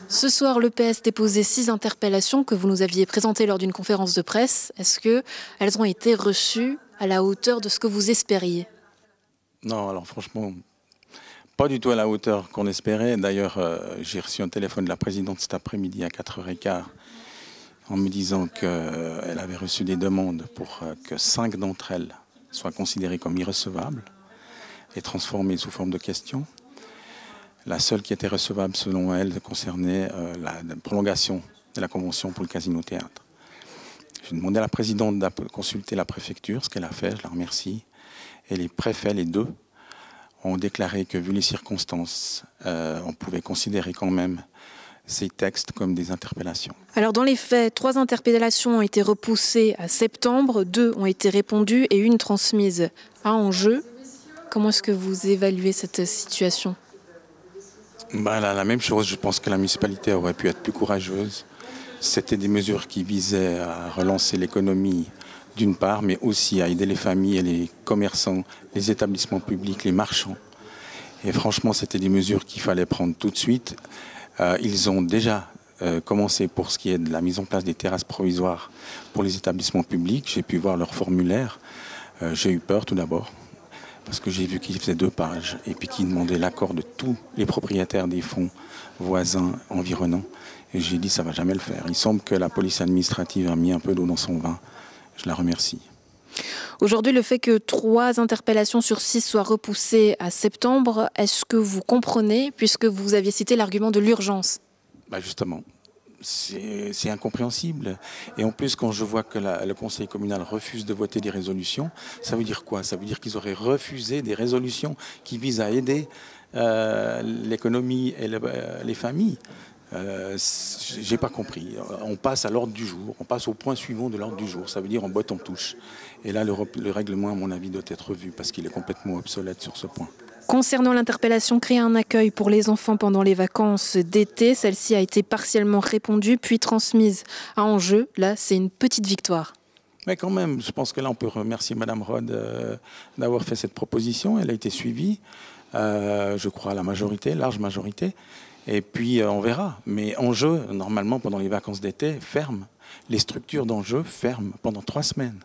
Ce soir, le PS déposait 6 interpellations que vous nous aviez présentées lors d'une conférence de presse. Est-ce qu'elles ont été reçues à la hauteur de ce que vous espériez? Non, alors franchement, pas du tout à la hauteur qu'on espérait. D'ailleurs, j'ai reçu un téléphone de la présidente cet après-midi à 4h15 en me disant qu'elle avait reçu des demandes pour que 5 d'entre elles soient considérées comme irrecevables et transformées sous forme de questions. La seule qui était recevable, selon elle, concernait la prolongation de la convention pour le casino-théâtre. J'ai demandé à la présidente de consulter la préfecture, ce qu'elle a fait, je la remercie. Et les préfets, les deux, ont déclaré que, vu les circonstances, on pouvait considérer quand même ces textes comme des interpellations. Alors dans les faits, 3 interpellations ont été repoussées à septembre, 2 ont été répondues et 1 transmise à Angers. Comment est-ce que vous évaluez cette situation ? La même chose, je pense que la municipalité aurait pu être plus courageuse. C'était des mesures qui visaient à relancer l'économie d'une part, mais aussi à aider les familles et les commerçants, les établissements publics, les marchands. Et franchement, c'était des mesures qu'il fallait prendre tout de suite. Ils ont déjà commencé pour ce qui est de la mise en place des terrasses provisoires pour les établissements publics. J'ai pu voir leur formulaire. J'ai eu peur tout d'abord, parce que j'ai vu qu'ils faisaient 2 pages et puis qu'ils demandaient l'accord de tous les propriétaires des fonds voisins, environnants. Et j'ai dit, ça ne va jamais le faire. Il semble que la police administrative a mis un peu d'eau dans son vin. Je la remercie. Aujourd'hui, le fait que 3 interpellations sur 6 soient repoussées à septembre, est-ce que vous comprenez, puisque vous aviez cité l'argument de l'urgence ? Justement, c'est incompréhensible. Et en plus, quand je vois que le conseil communal refuse de voter des résolutions, ça veut dire quoi? Ça veut dire qu'ils auraient refusé des résolutions qui visent à aider l'économie et les familles. J'ai pas compris. On passe à l'ordre du jour, on passe au point suivant de l'ordre du jour. Ça veut dire on botte en touche. Et là, le règlement, à mon avis, doit être revu parce qu'il est complètement obsolète sur ce point. Concernant l'interpellation, créer un accueil pour les enfants pendant les vacances d'été, celle-ci a été partiellement répondue puis transmise à Angers. Là, c'est une petite victoire. Mais quand même, je pense que là, on peut remercier Madame Rode d'avoir fait cette proposition. Elle a été suivie, je crois, à la majorité, large majorité. Et puis, on verra. Mais Angers, normalement, pendant les vacances d'été, ferme. Les structures d'Angers ferment pendant 3 semaines.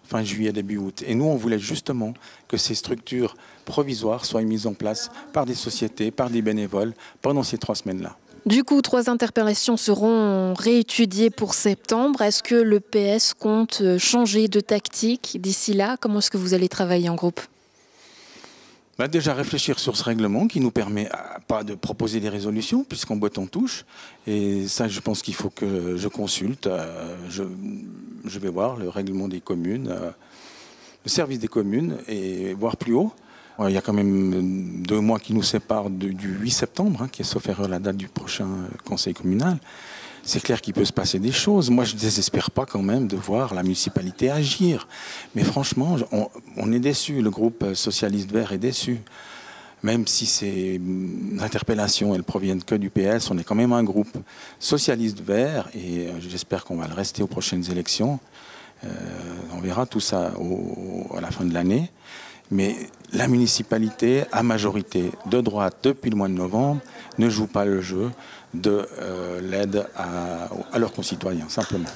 Fin juillet, début août. Et nous, on voulait justement que ces structures provisoires soient mises en place par des sociétés, par des bénévoles, pendant ces 3 semaines-là. Du coup, 3 interpellations seront réétudiées pour septembre. Est-ce que le PS compte changer de tactique d'ici là? Comment est-ce que vous allez travailler en groupe? Déjà réfléchir sur ce règlement qui nous permet pas de proposer des résolutions puisqu'on botte en touche. Et ça, je pense qu'il faut que je consulte. Je vais voir le règlement des communes, le service des communes et voir plus haut. Il y a quand même 2 mois qui nous séparent du 8 septembre, qui est sauf erreur la date du prochain conseil communal. C'est clair qu'il peut se passer des choses. Moi, je ne désespère pas quand même de voir la municipalité agir. Mais franchement, on est déçus. Le groupe socialiste vert est déçu. Même si ces interpellations, elles proviennent que du PS, on est quand même un groupe socialiste vert et j'espère qu'on va le rester aux prochaines élections. On verra tout ça à la fin de l'année. Mais la municipalité, à majorité de droite depuis le mois de novembre, ne joue pas le jeu de l'aide à leurs concitoyens, simplement.